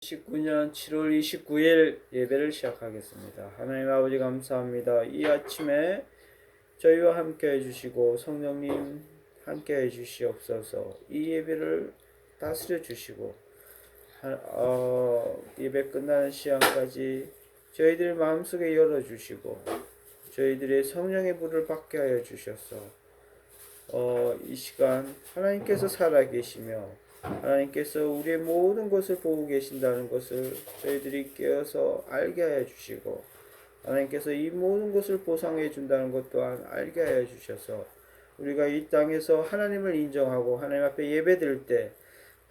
2019년 7월 29일 예배를 시작하겠습니다. 하나님 아버지 감사합니다. 이 아침에 저희와 함께 해주시고 성령님 함께 해주시옵소서. 이 예배를 다스려 주시고 예배 끝나는 시간까지 저희들 마음속에 열어주시고 저희들의 성령의 불을 받게 하여 주셔서 이 시간 하나님께서 살아계시며 하나님께서 우리의 모든 것을 보고 계신다는 것을 저희들이 깨어서 알게 하여 주시고 하나님께서 이 모든 것을 보상해 준다는 것 또한 알게 하여 주셔서 우리가 이 땅에서 하나님을 인정하고 하나님 앞에 예배드릴 때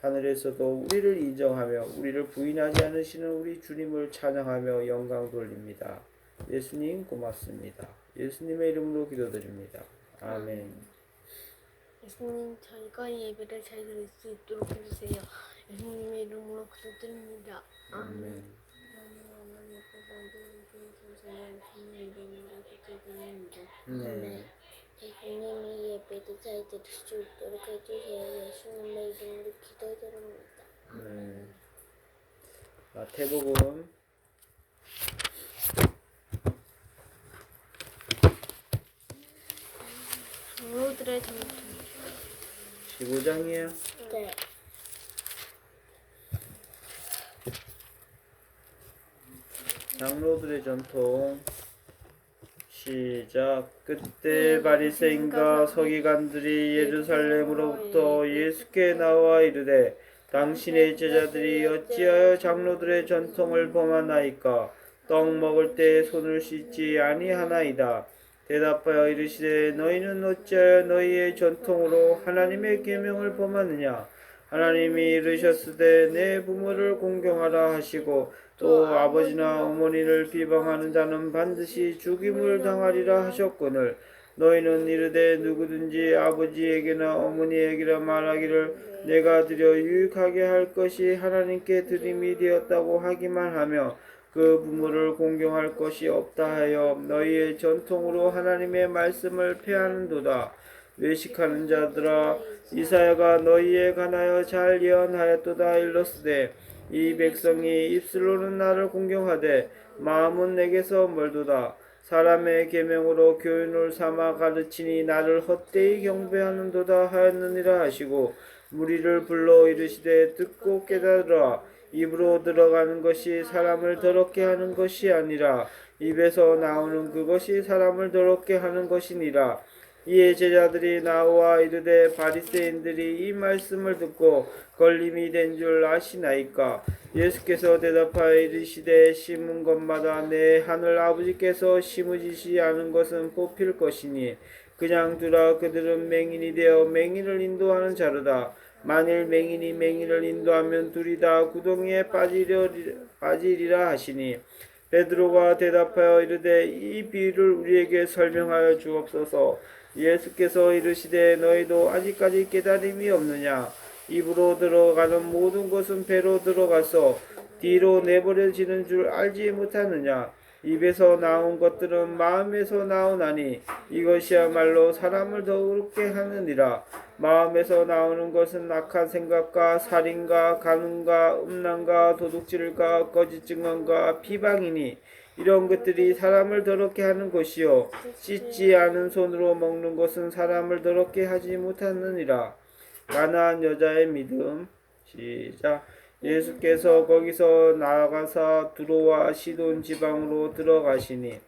하늘에서도 우리를 인정하며 우리를 부인하지 않으시는 우리 주님을 찬양하며 영광 돌립니다. 예수님 고맙습니다. 예수님의 이름으로 기도드립니다. 아멘. 예수님, 저희가 예배를 잘 드릴 수 있도록 해주세요. 예수님의 이름으로 기도드립니다. 아멘. 네. 예수님이 예배를 잘 드릴 수 있도록 해주세요. 예수님의 이름으로 기도드립니다. 네. 마태복음 '장로들의 전통' 15장이에요. 네. 장로들의 전통 시작. 그때 바리새인과 서기관들이 예루살렘으로부터 예수께 나와 이르되 당신의 제자들이 어찌하여 장로들의 전통을 범하나이까? 떡 먹을 때 손을 씻지 아니하나이다. 대답하여 이르시되 너희는 어찌하여 너희의 전통으로 하나님의 계명을 범하느냐? 하나님이 이르셨으되 내 부모를 공경하라 하시고 또 아버지나 어머니를 비방하는 자는 반드시 죽임을 당하리라 하셨거늘 너희는 이르되 누구든지 아버지에게나 어머니에게나 말하기를 내가 드려 유익하게 할 것이 하나님께 드림이 되었다고 하기만 하며 그 부모를 공경할 것이 없다 하여 너희의 전통으로 하나님의 말씀을 폐하는도다. 외식하는 자들아, 이사야가 너희에 관하여 잘 예언하였도다. 일러스되 이 백성이 입술로는 나를 공경하되 마음은 내게서 멀도다. 사람의 계명으로 교훈을 삼아 가르치니 나를 헛되이 경배하는도다 하였느니라 하시고 무리를 불러 이르시되 듣고 깨달으라. 입으로 들어가는 것이 사람을 더럽게 하는 것이 아니라 입에서 나오는 그것이 사람을 더럽게 하는 것이니라. 이에 제자들이 나와 이르되 바리새인들이 이 말씀을 듣고 걸림이 된 줄 아시나이까? 예수께서 대답하여 이르시되 심은 것마다 내 하늘 아버지께서 심으시지 않은 것은 뽑힐 것이니 그냥 두라. 그들은 맹인이 되어 맹인을 인도하는 자로다. 만일 맹인이 맹인을 인도하면 둘이 다 구덩이에 빠지리라 하시니 베드로가 대답하여 이르되 이 비유를 우리에게 설명하여 주옵소서. 예수께서 이르시되 너희도 아직까지 깨달음이 없느냐? 입으로 들어가는 모든 것은 배로 들어가서 뒤로 내버려지는 줄 알지 못하느냐? 입에서 나온 것들은 마음에서 나오나니 이것이야말로 사람을 더럽게 하느니라. 마음에서 나오는 것은 악한 생각과 살인과 간음과 음란과 도둑질과 거짓 증언과 비방이니 이런 것들이 사람을 더럽게 하는 것이요 씻지 않은 손으로 먹는 것은 사람을 더럽게 하지 못하느니라. 가나안 여자의 믿음. 시작. 예수께서 거기서 나가사 두로와 시돈 지방으로 들어가시니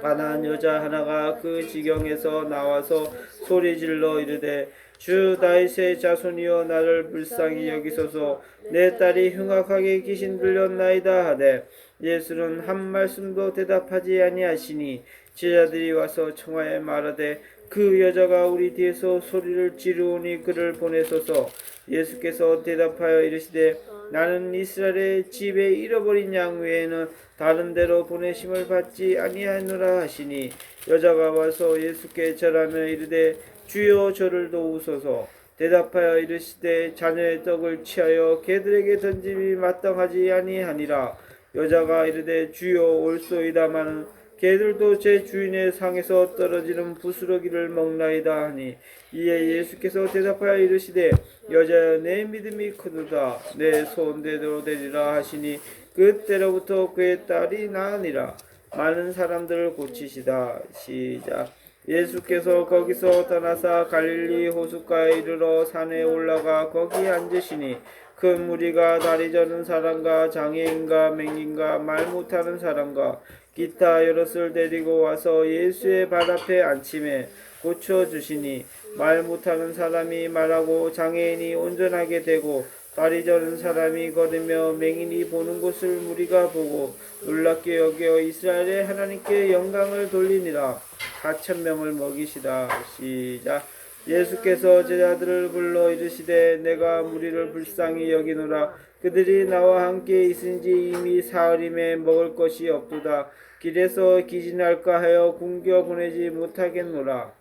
가나안 여자 하나가 그 지경에서 나와서 소리질러 이르되 주 다윗의 자손이여 나를 불쌍히 여기소서. 내 딸이 흉악하게 귀신 들렸나이다 하되 예수는 한 말씀도 대답하지 아니하시니 제자들이 와서 청하여 말하되 그 여자가 우리 뒤에서 소리를 지르오니 그를 보내소서. 예수께서 대답하여 이르시되 나는 이스라엘의 집에 잃어버린 양 외에는 다른 데로 보내심을 받지 아니하노라 하시니 여자가 와서 예수께 절하며 이르되 주여 저를 도우소서. 대답하여 이르시되 자녀의 떡을 취하여 개들에게 던짐이 마땅하지 아니하니라. 여자가 이르되 주여 올소이다마는 개들도 제 주인의 상에서 떨어지는 부스러기를 먹나이다 하니 이에 예수께서 대답하여 이르시되 여자여 내 믿음이 크도다. 내 소원대로 되리라 하시니 그때로부터 그의 딸이 나으니라. 많은 사람들을 고치시다. 시작. 예수께서 거기서 떠나사 갈릴리 호숫가에 이르러 산에 올라가 거기 앉으시니 큰 무리가 다리 저는 사람과 장애인과 맹인과 말 못하는 사람과 기타 여럿을 데리고 와서 예수의 발 앞에 앉힘에 고쳐주시니 말 못하는 사람이 말하고 장애인이 온전하게 되고 다리 저는 사람이 걸으며 맹인이 보는 것을 무리가 보고 놀랍게 여겨 이스라엘의 하나님께 영광을 돌리니라. 4,000명을 먹이시다. 시작. 예수께서 제자들을 불러 이르시되 내가 무리를 불쌍히 여기노라. 그들이 나와 함께 있은지 이미 사흘임에 먹을 것이 없도다. 길에서 기진할까 하여 굶겨 보내지 못하겠노라.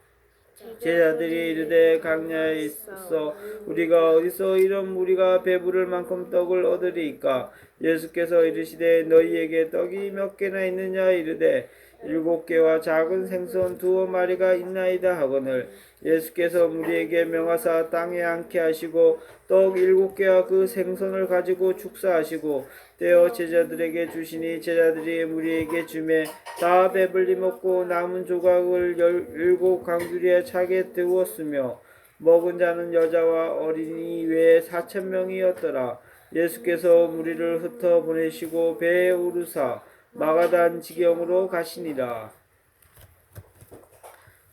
제자들이 이르되 강야에 있어 우리가 어디서 이런 무리가 배부를 만큼 떡을 얻으리이까. 예수께서 이르시되 너희에게 떡이 몇 개나 있느냐 이르되 7개와 작은 생선 2마리가 있나이다 하거늘. 예수께서 무리에게 명하사 땅에 앉게 하시고 떡 7개와 그 생선을 가지고 축사하시고 떼어 제자들에게 주시니 제자들이 무리에게 주매 다 배불리 먹고 남은 조각을 7강주리에 차게 데우었으며 먹은 자는 여자와 어린이 외에 4,000명이었더라. 예수께서 무리를 흩어 보내시고 배에 오르사 마가단 지경으로 가시니라.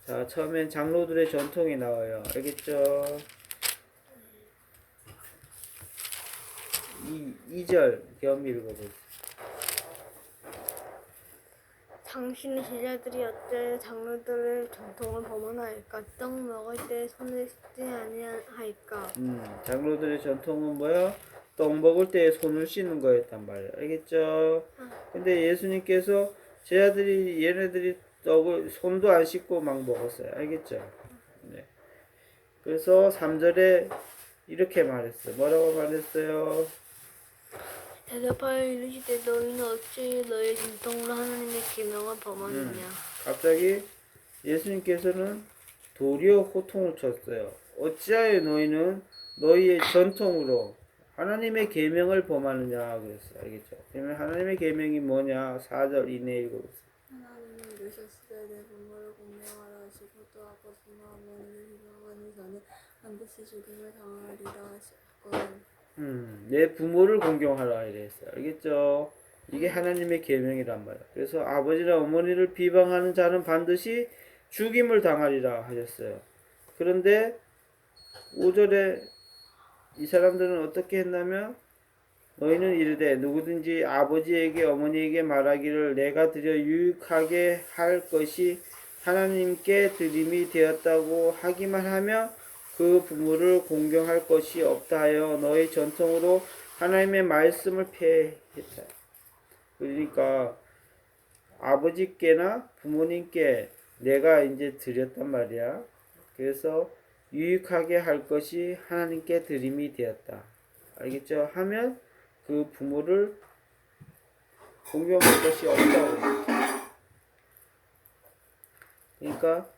자, 처음엔 장로들의 전통이 나와요. 알겠죠? 2절 겸 읽어보세요. 당신의 제자들이 어째 장로들의 전통을 범하나이까? 떡 먹을 때 손을 씻지 아니하이까? 장로들의 전통은 뭐야? 떡 먹을 때 손을 씻는 거였단 말이야. 알겠죠? 근데 예수님께서 제자들이 얘네들이 떡을 손도 안 씻고 막 먹었어요. 알겠죠? 네. 그래서 3절에 이렇게 말했어요. 뭐라고 말했어요? 대답하여 이르시되 너희는 어찌 너희 전통으로 하나님의 계명을 범하느냐? 갑자기 예수님께서는 도리어 호통을 쳤어요. 어찌하여 너희는 너희의 전통으로 하나님의 계명을 범하느냐 그랬어요. 알겠죠? 그러면 하나님의 계명이 뭐냐? 4절 이내에 읽어보세요. 하나님은 이르셨으되 내 부모를 공경하라 하시고 또 아버지나 어머니를 희롱하는 자는 반드시 죽임을 당하리라 하셨거든. 내 부모를 공경하라 이랬어요. 알겠죠? 이게 하나님의 계명이란 말이야. 그래서 아버지나 어머니를 비방하는 자는 반드시 죽임을 당하리라 하셨어요. 그런데 5절에 이 사람들은 어떻게 했냐면 너희는 이르되 누구든지 아버지에게 어머니에게 말하기를 내가 드려 유익하게 할 것이 하나님께 드림이 되었다고 하기만 하며 그 부모를 공경할 것이 없다 하여 너희 전통으로 하나님의 말씀을 폐했다. 그러니까 아버지께나 부모님께 내가 이제 드렸단 말이야. 그래서 유익하게 할 것이 하나님께 드림이 되었다. 알겠죠? 하면 그 부모를 공경할 것이 없다고. 그러니까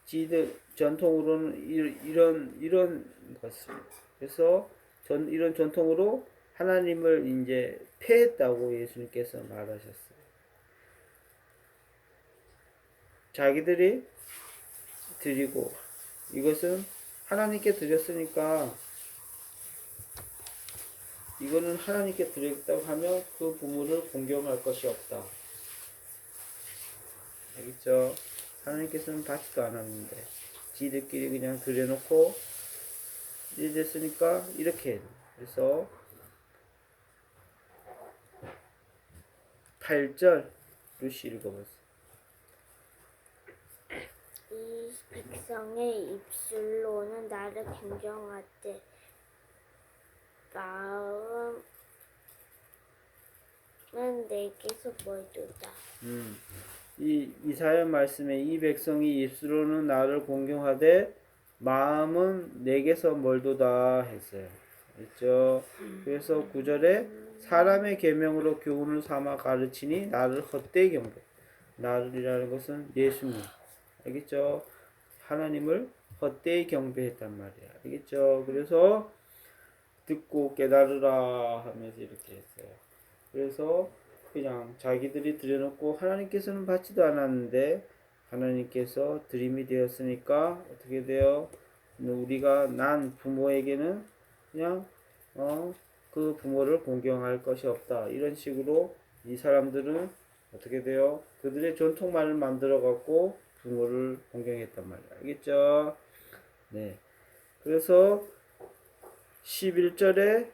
지들 전통으로는 이런 것을 그래서 이런 전통으로 하나님을 이제 폐했다고 예수님께서 말하셨어요. 자기들이 드리고 이것은 하나님께 드렸으니까 이거는 하나님께 드리겠다고 하면 그 부모를 공경할 것이 없다. 알겠죠? 하나님께서는 받지도 않았는데 지들끼리 그냥 드려놓고 이제 됐으니까 이렇게 해요. 그래서 8절 루시 읽어보세요. 이 백성의 입술로는 나를 공경하되 마음은 내게서 멀도다. 이 이사야 말씀에 이 백성이 입술로는 나를 공경하되 마음은 내게서 멀도다 했어요. 그렇죠? 그래서 9절에 사람의 계명으로 교훈을 삼아 가르치니 나를 헛되이 경배. 나를이라는 것은 예수님. 알겠죠? 하나님을 헛되이 경배했단 말이야. 알겠죠? 그래서 듣고 깨달으라 하면서 이렇게 했어요. 그래서 그냥 자기들이 드려놓고 하나님께서는 받지도 않았는데 하나님께서 드림이 되었으니까 어떻게 돼요? 우리가 난 부모에게는 그냥 그 부모를 공경할 것이 없다. 이런 식으로 이 사람들은 어떻게 돼요? 그들의 전통만을 만들어 갖고 부모를 공경했단 말이야. 알겠죠? 네. 그래서 11절에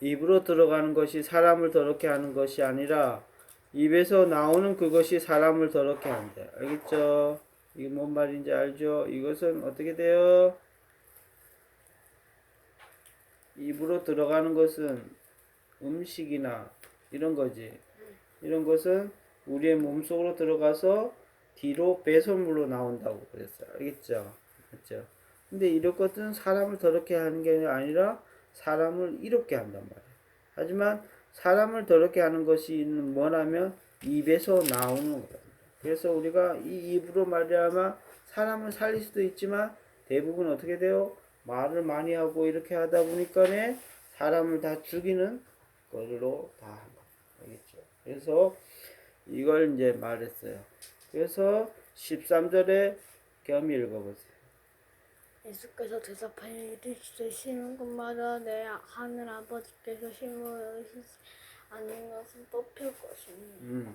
입으로 들어가는 것이 사람을 더럽게 하는 것이 아니라 입에서 나오는 그것이 사람을 더럽게 한다. 알겠죠? 이게 뭔 말인지 알죠? 이것은 어떻게 돼요? 입으로 들어가는 것은 음식이나 이런 거지. 이런 것은 우리의 몸속으로 들어가서 뒤로 배설물로 나온다고 그랬어요. 알겠죠? 그렇죠? 근데 이런 것은 사람을 더럽게 하는 게 아니라 사람을 이롭게 한단 말이에요. 하지만 사람을 더럽게 하는 것이 뭐냐면 입에서 나오는 거다. 그래서 우리가 이 입으로 말하면 사람을 살릴 수도 있지만 대부분 어떻게 돼요? 말을 많이 하고 이렇게 하다 보니까 사람을 다 죽이는 걸로 다 한다. 알겠죠? 그래서 이걸 이제 말했어요. 그래서 13절에 겸 읽어보세요. 예수께서 대답하여 이르시되 심은 것마다 내 하늘 아버지께서 심으시지 않는 것은 뽑힐 것이니.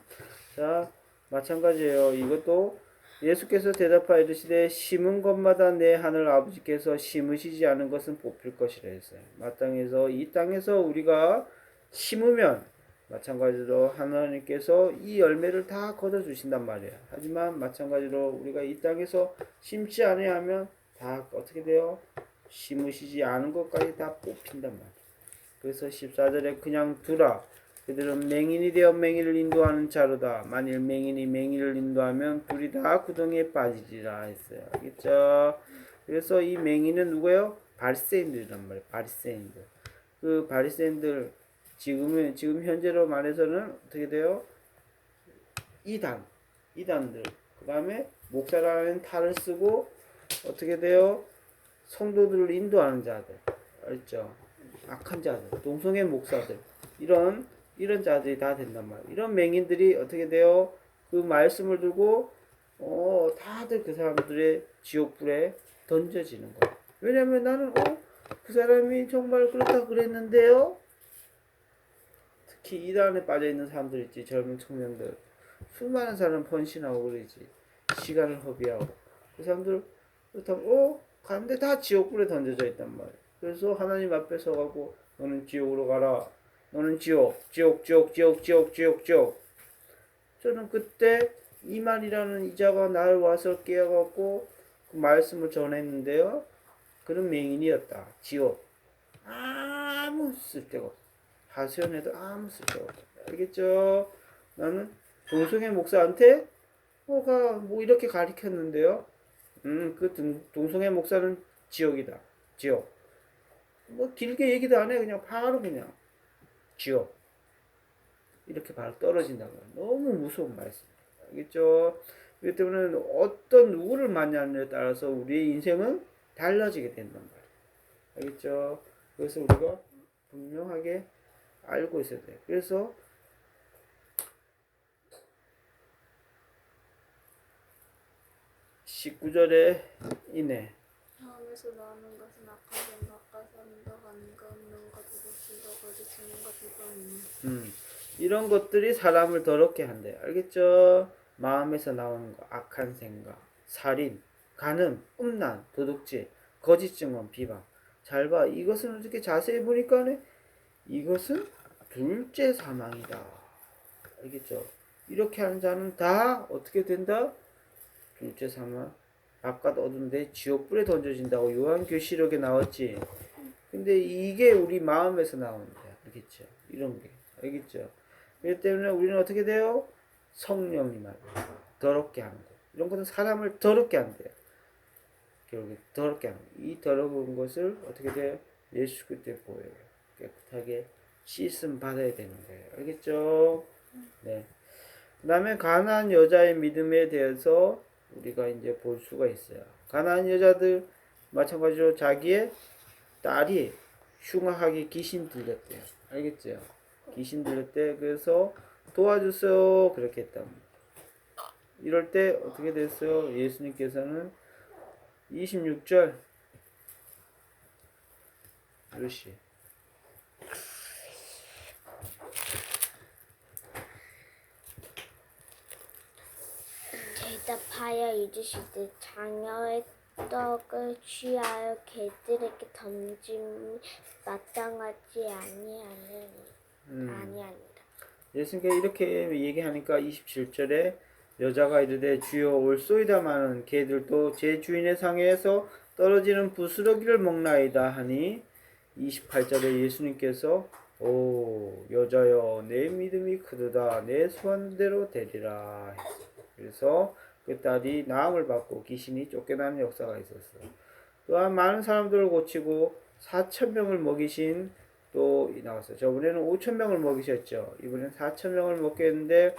자, 마찬가지예요. 이것도 예수께서 대답하여 이르시되 심은 것마다 내 하늘 아버지께서 심으시지 않은 것은 뽑힐 것이라 했어요. 마땅해서 이 땅에서 우리가 심으면 마찬가지로 하나님께서 이 열매를 다 거둬 주신단 말이에요. 하지만 마찬가지로 우리가 이 땅에서 심지 아니하면 다 어떻게 돼요? 심으시지 않은 것까지 다 뽑힌단 말이에요. 그래서 14절에 그냥 두라. 그들은 맹인이 되어 맹인을 인도하는 자로다. 만일 맹인이 맹인을 인도하면 둘이 다 구덩이에 빠지리라 했어요. 알겠죠? 그래서 이 맹인은 누구예요? 바리새인들이란 말이에요. 바리새인들. 그 바리새인들 지금 현재로 말해서는 어떻게 돼요? 이단들. 그다음에 목사라는 탈을 쓰고 어떻게 돼요? 성도들을 인도하는 자들. 알죠? 악한 자들, 동성애 목사들. 이런 자들이 다 된단 말이에요. 이런 맹인들이 어떻게 돼요? 그 말씀을 두고 다들 그 사람들의 지옥불에 던져지는 거예요. 왜냐면 나는 그 사람이 정말 그렇다 그랬는데요. 특히 이단에 빠져 있는 사람들 있지. 젊은 청년들. 수많은 사람 헌신하고 그러지. 시간을 허비하고. 그 사람들 그렇다고 가는데 다 지옥불에 던져져 있단 말이에요. 그래서 하나님 앞에 서가고 너는 지옥으로 가라. 너는 지옥. 저는 그때 이만이라는 이자가 나를 와서 깨어갖고 그 말씀을 전했는데요. 그런 맹인이었다. 지옥. 아무 쓸데가 없어. 하소연해도 아무 쓸데가 없어. 알겠죠? 나는 동성애 목사한테 뭐 이렇게 가르쳤는데요. 그 동성애 목사는 지옥이다. 지옥. 뭐 길게 얘기도 안 해. 그냥 바로 그냥 지옥. 이렇게 바로 떨어진다고. 너무 무서운 말씀이에요. 알겠죠? 그렇기 때문에 어떤 누구를 만나느냐에 따라서 우리의 인생은 달라지게 된단 말이에요. 알겠죠? 그래서 우리가 분명하게 알고 있어야 돼요. 그래서 19절에 이내 마음에서 나오는 것은 악한 생각과 선과 간과 음란과 도둑질과 거짓말과 비방이니. 이런 것들이 사람을 더럽게 한대요. 알겠죠? 마음에서 나오는 거, 악한 생각, 살인, 간음, 음란, 도둑질, 거짓 증언, 비방. 잘 봐. 이것은 어떻게 자세히 보니까 이것은 둘째 사망이다. 알겠죠? 이렇게 하는 자는 다 어떻게 된다? 둘째 사망. 바깥 어두운데 지옥불에 던져진다고 요한계시록에 나왔지. 근데 이게 우리 마음에서 나오는 거야. 알겠죠? 이런 게. 알겠죠? 그렇기 때문에 우리는 어떻게 돼요? 성령이 말이에요. 더럽게 하는 거. 이런 것은 사람을 더럽게 한대요. 결국에 더럽게 하는 거. 이 더러운 것을 어떻게 돼요? 예수 그때 보여요. 깨끗하게 씻음 받아야 되는 거예요. 알겠죠? 네. 그 다음에 가난한 여자의 믿음에 대해서 우리가 이제 볼 수가 있어요. 가난한 여자들 마찬가지로 자기의 딸이 흉악하게 귀신 들렸대요. 알겠죠? 귀신 들렸대. 그래서 도와주세요. 그렇게 했다. 이럴 때 어떻게 됐어요? 예수님께서는 26절 루시 대답하여 이르시되 자녀의 떡을 취하여 개들에게 던짐이 마땅하지 아니하니라. 예수님께 이렇게 얘기하니까 27절에 여자가 이르되 주여 올소이다마는 개들도 제 주인의 상에서 떨어지는 부스러기를 먹나이다 하니 28절에 예수님께서 오 여자여 내 믿음이 크도다 내 소원대로 되리라 했어요. 그래서 그 딸이 나음을 받고 귀신이 쫓겨나는 역사가 있었어요. 또한 많은 사람들을 고치고 4,000명을 먹이신 또 나왔어요. 저번에는 5,000명을 먹이셨죠. 이번엔 4,000명을 먹게 했는데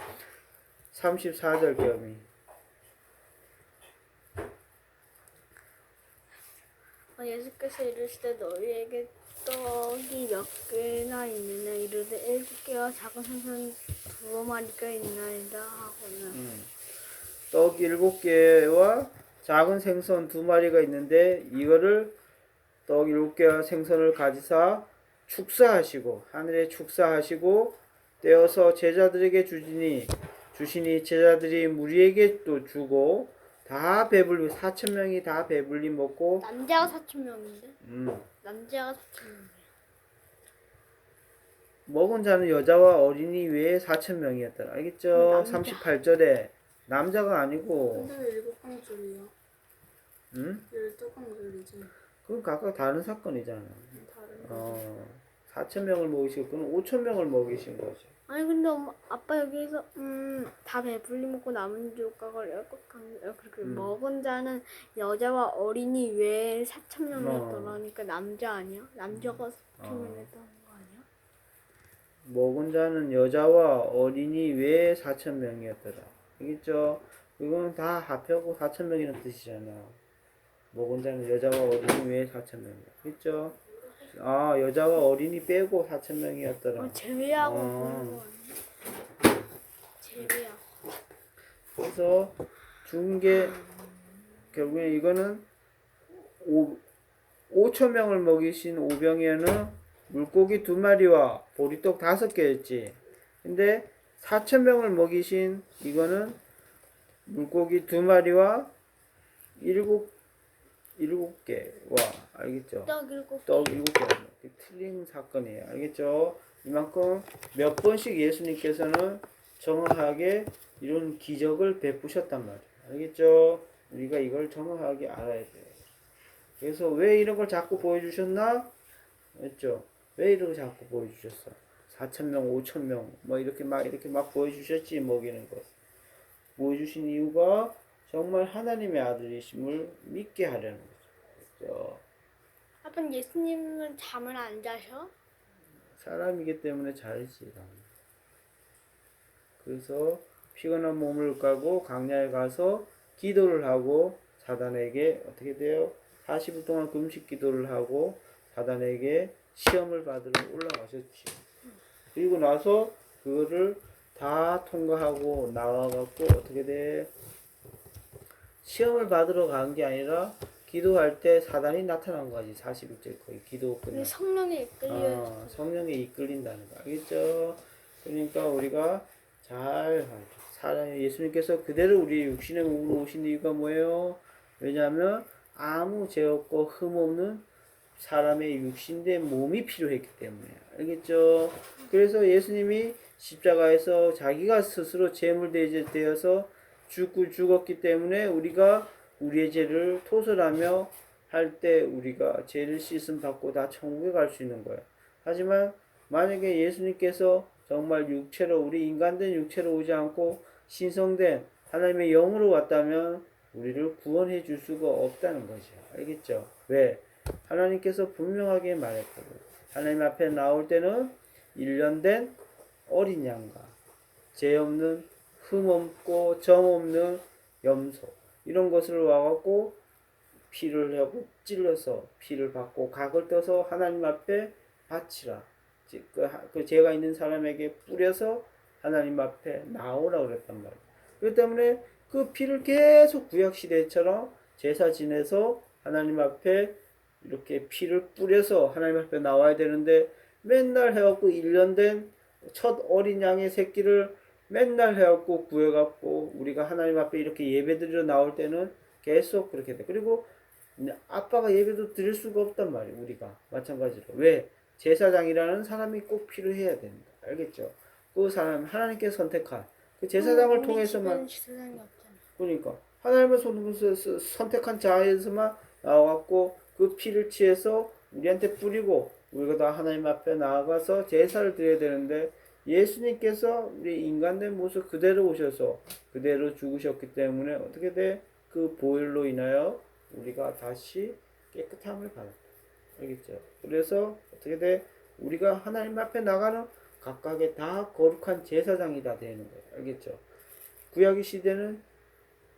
34절 겸이 예수께서 이르시되 너희에게 떡이 몇 개나 있느냐 이르되 7개와 작은 생선 2마리가 있나이다 하고는 떡 7개와 작은 생선 2마리가 있는데 이거를 떡 7개와 생선을 가지사 축사하시고 하늘에 축사하시고 떼어서 제자들에게 주시니 제자들이 무리에게 또 주고 다 배불리 4,000명이 다 배불리 먹고 남자가 4,000명인데 남자가 4,000명이야. 먹은 자는 여자와 어린이 외에 4,000명이었더라. 알겠죠? 38절에 남자가 아니고 근데 왜 7광줄이야? 응? 12광줄이지. 그건 각각 다른 사건이잖아. 다른 4,000명을 먹이시고 그는 5,000명을 먹이신 거지. 아니 근데 엄마 아빠 여기에서 다 배불리 먹고 남은 조각을 그렇게 먹은 자는 여자와 어린이 외에 4,000명이었더라니까 남자 아니야? 남자가 4,000명이었다는 거 아니야? 먹은 자는 여자와 어린이 외에 4,000명이었더라. 알겠죠? 그건 다 합하고 4,000명이라는 뜻이잖아. 먹은 자는 여자와 어린이 외에 4,000명이야. 알겠죠? 아, 여자와 어린이 빼고 4,000명이었더라. 제외하고 보는 거 아니야? 제외하고. 그래서 중계 결국에 이거는 5,000명을 먹이신 오병이어는 물고기 2마리와 보리떡 5개였지. 근데 4,000명을 먹이신 이거는 물고기 2마리와 7개와 알겠죠? 떡 7개. 떡 7개. 틀린 사건이에요. 알겠죠? 이만큼 몇 번씩 예수님께서는 정확하게 이런 기적을 베푸셨단 말이에요. 알겠죠? 우리가 이걸 정확하게 알아야 돼요. 그래서 왜 이런 걸 자꾸 보여주셨나? 했죠? 왜 이런 걸 자꾸 보여주셨어? 4,000명, 5,000명, 뭐 이렇게 막 보여주셨지, 먹이는 것. 보여주신 이유가 정말 하나님의 아들이심을 믿게 하려는 거죠. 그렇죠? 아빠는 예수님은 잠을 안 자셔? 사람이기 때문에 잘지. 그래서 피곤한 몸을 까고 강야에 가서 기도를 하고 사단에게 어떻게 돼요? 40일 동안 금식 기도를 하고 사단에게 시험을 받으러 올라가셨지. 그리고 나서 그거를 다 통과하고 나와갖고 어떻게 돼? 시험을 받으러 간 게 아니라 기도할 때 사단이 나타난 거지. 40일째 거의 기도 끝나. 성령에 이끌려. 성령에 이끌린다는 거 알겠죠? 그러니까 우리가 잘 사람 예수님께서 그대로 우리 육신의 몸으로 오신 이유가 뭐예요? 왜냐하면 아무 죄 없고 흠 없는 사람의 육신된 몸이 필요했기 때문에 알겠죠? 그래서 예수님이 십자가에서 자기가 스스로 제물되어서 죽었기 때문에 우리가 우리의 죄를 토설하며 할 때 우리가 죄를 씻음 받고 다 천국에 갈 수 있는 거예요. 하지만 만약에 예수님께서 정말 육체로 우리 인간된 육체로 오지 않고 신성된 하나님의 영으로 왔다면 우리를 구원해 줄 수가 없다는 거죠. 알겠죠? 왜? 하나님께서 분명하게 말했거든. 하나님 앞에 나올 때는 1년 된 어린 양과 죄 없는 흠 없고 점 없는 염소 이런 것을 와갖고 피를 하고 찔러서 피를 받고 각을 떠서 하나님 앞에 바치라. 그 죄가 있는 사람에게 뿌려서 하나님 앞에 나오라 그랬단 말이에요. 그렇기 때문에 그 피를 계속 구약시대처럼 제사 지내서 하나님 앞에 이렇게 피를 뿌려서 하나님 앞에 나와야 되는데 맨날 해갖고 1년 된 첫 어린 양의 새끼를 맨날 해갖고 구해갖고 우리가 하나님 앞에 이렇게 예배드리러 나올 때는 계속 그렇게 돼. 그리고 아빠가 예배도 드릴 수가 없단 말이에요. 우리가 마찬가지로. 왜? 제사장이라는 사람이 꼭 필요해야 된다. 알겠죠? 그 사람 하나님께서 선택한 그 제사장을 우리 통해서만, 집에는 제사장이 없잖아. 그러니까 하나님을 선택한 자에서만 나와갖고 그 피를 취해서 우리한테 뿌리고 우리가 다 하나님 앞에 나아가서 제사를 드려야 되는데 예수님께서 우리 인간된 모습 그대로 오셔서 그대로 죽으셨기 때문에 어떻게 돼? 그 보혈로 인하여 우리가 다시 깨끗함을 받았다. 알겠죠? 그래서 어떻게 돼? 우리가 하나님 앞에 나가는 각각의 다 거룩한 제사장이 다 되는 거예요. 알겠죠? 구약의 시대는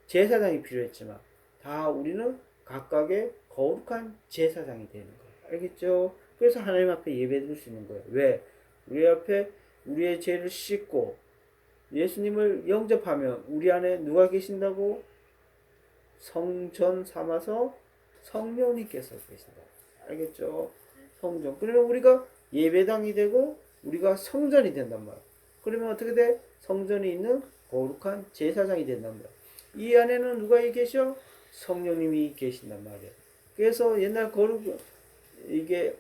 제사장이 필요했지만 다 우리는 각각의 거룩한 제사장이 되는 거예요. 알겠죠? 그래서 하나님 앞에 예배드릴 수 있는 거예요. 왜? 우리 앞에 우리의 죄를 씻고 예수님을 영접하면 우리 안에 누가 계신다고? 성전 삼아서 성령님께서 계신다. 알겠죠? 성전. 그러면 우리가 예배당이 되고 우리가 성전이 된단 말이야. 그러면 어떻게 돼? 성전이 있는 거룩한 제사장이 된단 말이야. 이 안에는 누가 계셔? 성령님이 계신단 말이야. 그래서 옛날 이게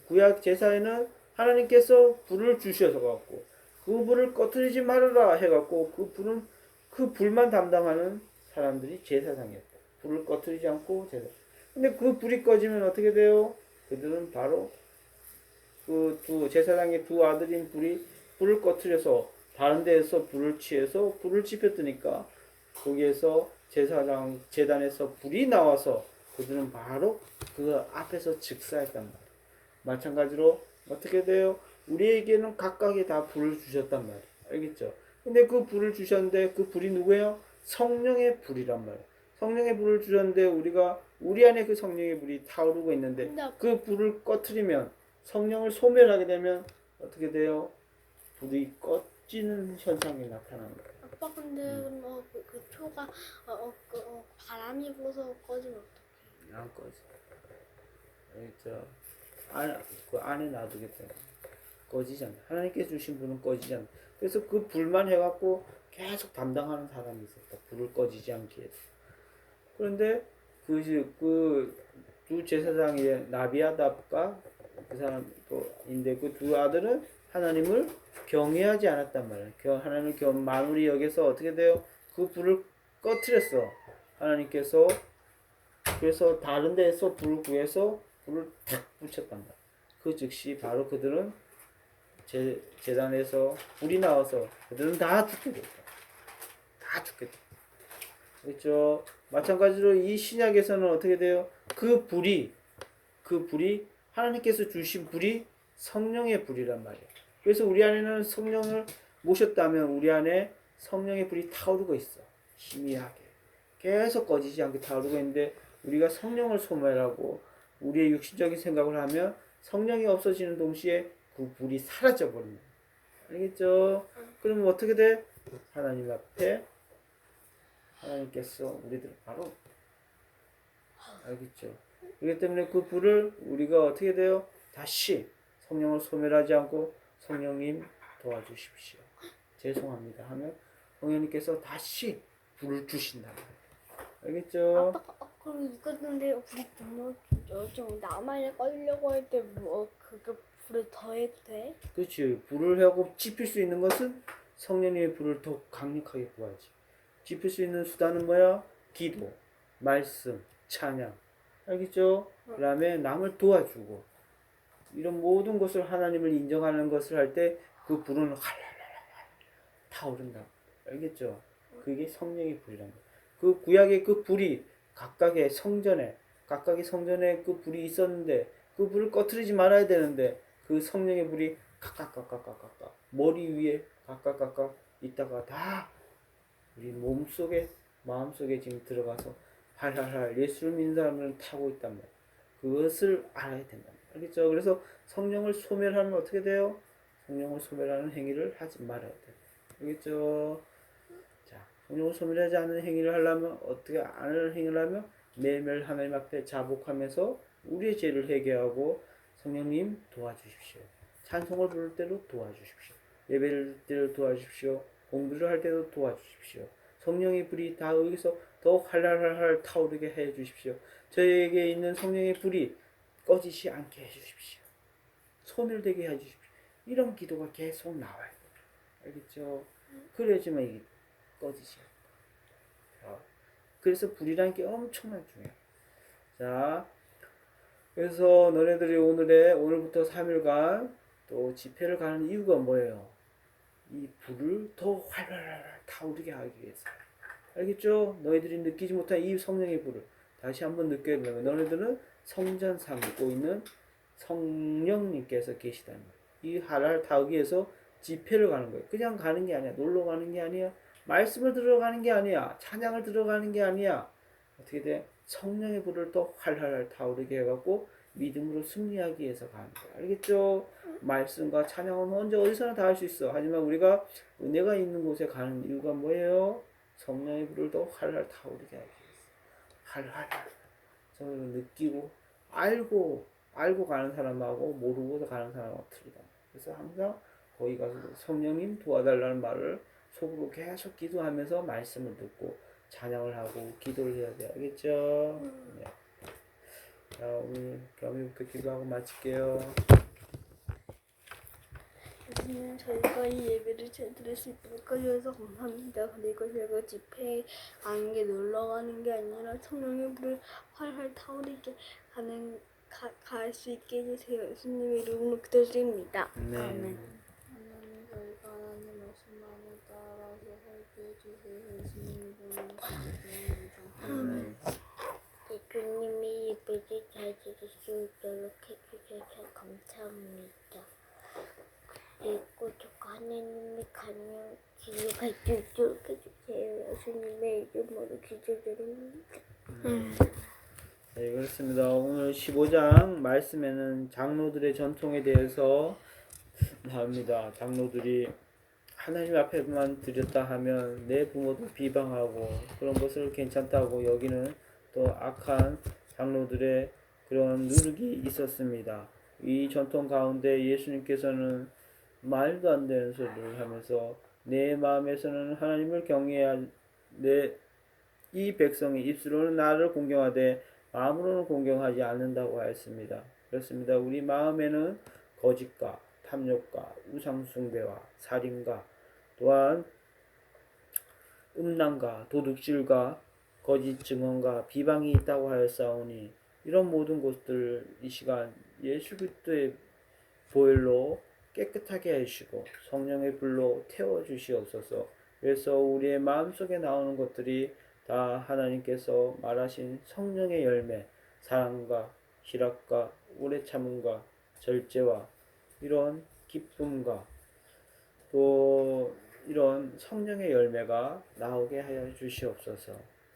구약 제사에는 하나님께서 불을 주셔서 갖고 그 불을 꺼트리지 말아라 해갖고 그 불만 담당하는 사람들이 제사장이었다. 불을 꺼트리지 않고 제사. 근데 그 불이 꺼지면 어떻게 돼요? 그들은 바로 그 제사장의 두 아들인 불을 꺼트려서 다른 데에서 불을 취해서 불을 지폈더니까 거기에서 제단에서 불이 나와서 그들은 바로 그 앞에서 즉사했단 말이에요. 마찬가지로 어떻게 돼요? 우리에게는 각각의 다 불을 주셨단 말이에요. 알겠죠? 근데 그 불을 주셨는데 그 불이 누구예요? 성령의 불이란 말이에요. 성령의 불을 주셨는데 우리 안에 그 성령의 불이 타오르고 있는데 그 불을 꺼트리면 성령을 소멸하게 되면 어떻게 돼요? 불이 꺼지는 현상이 나타나는 거예요. 아빠 근데 그 초가 바람이 불어서 꺼지면 어떡해? 안 꺼져. 알겠죠? 그 안에 놔두게 돼요. 꺼지지 않아. 하나님께서 주신 불은 꺼지지 않아. 그래서 그 불만 해갖고 계속 담당하는 사람이 있었다. 불을 꺼지지 않게 해서. 그런데 그 두 제사장의 나비아답과 그 사람인데 그 두 아들은 하나님을 경외하지 않았단 말이에요. 하나님을 만우리 여기서 어떻게 돼요? 그 불을 꺼트렸어. 하나님께서 그래서 다른 데에서 불을 구해서 불을 탁 붙였단 말이에요. 그 즉시 바로 그들은 제단에서 불이 나와서 그들은 다 죽게 됐다. 다 죽게 됐다. 그렇죠? 마찬가지로 이 신약에서는 어떻게 돼요? 그 불이 하나님께서 주신 불이 성령의 불이란 말이에요. 그래서 우리 안에는 성령을 모셨다면 우리 안에 성령의 불이 타오르고 있어. 희미하게. 계속 꺼지지 않게 타오르고 있는데 우리가 성령을 소멸하고 우리의 육신적인 생각을 하면 성령이 없어지는 동시에 그 불이 사라져 버립니다. 알겠죠? 그러면 어떻게 돼? 하나님 앞에 하나님께서 우리들을 바로 알겠죠? 그렇기 때문에 그 불을 우리가 어떻게 돼요? 다시 성령을 소멸하지 않고 성령님 도와주십시오. 죄송합니다 하면 성령님께서 다시 불을 주신다. 알겠죠? 아빠 그럼 이거 근데 불이 좀 나만에 꺼려고 할 때 그거 불을 더해도 돼? 그렇지. 불을 하고 지필 수 있는 것은 성령님의 불을 더 강력하게 구하지. 지필 수 있는 수단은 뭐야? 기도, 말씀, 찬양. 알겠죠? 그 다음에 남을 도와주고 이런 모든 것을 하나님을 인정하는 것을 할 때 그 불은 활활활 타오른다. 알겠죠? 그게 성령의 불이란 거야. 그 구약의 그 불이 각각의 성전에 그 불이 있었는데 그 불을 꺼트리지 말아야 되는데 그 성령의 불이 각각 머리 위에 각각 있다가 다 우리 몸 속에 마음속에 지금 들어가서 활활활 예수를 믿는 사람을 타고 있단 말이에요. 그것을 알아야 된단 말이에요. 알겠죠? 그래서 성령을 소멸하면 어떻게 돼요? 성령을 소멸하는 행위를 하지 말아야 돼요. 알겠죠? 자, 성령을 소멸하지 않는 행위를 하려면 어떻게 하는 행위를 하면 매일매일 하나님 앞에 자복하면서 우리의 죄를 회개하고 성령님 도와주십시오. 찬송을 부를 때도 도와주십시오. 예배를 드릴 때도 도와주십시오. 공부를 할 때도 도와주십시오. 성령의 불이 다 여기서 더욱 활활활 타오르게 해 주십시오. 저에게 있는 성령의 불이 꺼지지 않게 해 주십시오. 소멸되게 해 주십시오. 이런 기도가 계속 나와요. 알겠죠? 그래야지만 이게 꺼지지 않아요. 그래서 불이라는 게 엄청나게 중요해요. 자, 그래서 너네들이 오늘부터 3일간 또 집회를 가는 이유가 뭐예요? 이 불을 더 활활활 타오르게 하기 위해서. 알겠죠? 너희들이 느끼지 못한 이 성령의 불을 다시 한번 느껴야 되면 너희들은 성전 삼고 있는 성령님께서 계시다는 거예요. 이 활활 타오르기 위해서 집회를 가는 거예요. 그냥 가는 게 아니야. 놀러 가는 게 아니야. 말씀을 들어가는 게 아니야. 찬양을 들어가는 게 아니야. 어떻게 돼? 성령의 불을 또 활활 타오르게 해갖고 믿음으로 승리하기 위해서 가는 거야. 알겠죠? 말씀과 찬양은 언제 어디서나 다 할 수 있어. 하지만 우리가 은혜가 있는 곳에 가는 이유가 뭐예요? 성령의 불을 더 활활 타오르게 하기 위해서. 활활. 성령을 느끼고 알고 가는 사람하고 모르고 가는 사람하고 틀리다. 그래서 항상 거기 가서 성령님 도와달라는 말을 속으로 계속 기도하면서 말씀을 듣고 찬양을 하고 기도를 해야 돼. 알겠죠? 네. 자, 오늘 겸이부터 기도하고 마칠게요. 예수님, 저희가 이 예배를 잘 들을 수 있도록 해주셔서 감사합니다. 그리고 저희가 집회에 가는 게 놀러 가는 게 아니라 성령의 불을 활활 타오르게 갈 수 있게 해주세요. 예수님의 이름으로 기도드립니다. 네. 아멘. 하나님 저희가 하나님 말씀만을 따라서 살게 해주세요. 예수님 이름으로 기도드립니다. 예수님이 예배를 잘 들을 수 있도록 해주셔서 감사합니다. 그리고 저가 하나님의 가는 길을 갈 수 있도록 해주세요. 예수님의 이름으로 기도드립니다. 네, 그렇습니다. 오늘 15장 말씀에는 장로들의 전통에 대해서 나옵니다. 장로들이 하나님 앞에만 드렸다 하면 내 부모도 비방하고 그런 것을 괜찮다고 여기는 또 악한 장로들의 그런 누룩이 있었습니다. 이 전통 가운데 예수님께서는 말도 안 되는 소리를 하면서 내 마음에서는 하나님을 경외해야 이 백성이 입술로는 나를 공경하되 마음으로는 공경하지 않는다고 하였습니다. 그렇습니다. 우리 마음에는 거짓과 탐욕과 우상숭배와 살인과 또한 음란과 도둑질과 거짓 증언과 비방이 있다고 하였사오니 이런 모든 것들 이 시간 예수 그리스도의 보혈로 깨끗하게 해주시고 성령의 불로 태워주시옵소서. 그래서 우리의 마음속에 나오는 것들이 다 하나님께서 말하신 성령의 열매, 사랑과 희락과 오래 참음과 절제와 이런 기쁨과 또 이런 성령의 열매가 나오게 하여 주시옵소서.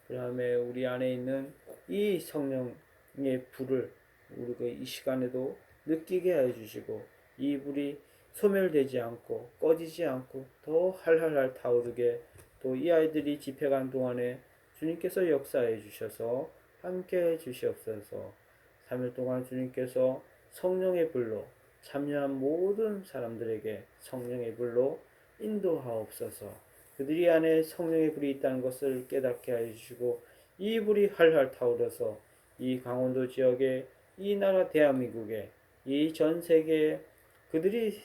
그 다음에 우리 안에 있는 이 성령의 불을 우리가 이 시간에도 느끼게 하여 주시고 이 불이 소멸되지 않고 꺼지지 않고 더 활활활 타오르게 또 이 아이들이 집회 간 동안에 주님께서 역사해 주셔서 함께 해 주시옵소서. 3일 동안 주님께서 성령의 불로 참여한 모든 사람들에게 성령의 불로 인도하옵소서. 그들이 안에 성령의 불이 있다는 것을 깨닫게 하여 주시고 이 불이 활활 타오르서 이 강원도 지역에 이 나라 대한민국에 이 전 세계에 그들이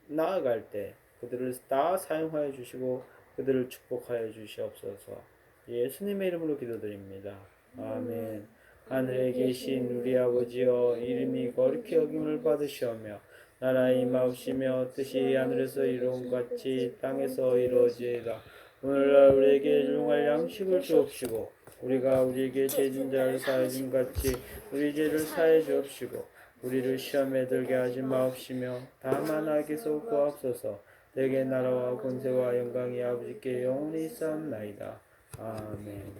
나아갈 때 그들을 다 사용하여 주시고 그들을 축복하여 주시옵소서. 예수님의 이름으로 기도드립니다. 아멘. 하늘에 계신 우리 아버지여 이름이 거룩히 여김을 받으시오며 나라의 임하옵시며 뜻이 하늘에서 이룬 같이 땅에서 이루어지이다. 오늘날 우리에게 일용할 양식을 주옵시고 우리가 우리에게 죄진 자를 사하여 준 같이 우리 죄를 사하여 주옵시고 우리를 시험에 들게 하지 마옵시며 다만 악에서 구하옵소서. 내게 나라와 권세와 영광이 아버지께 영원히 있사옵나이다. 아멘.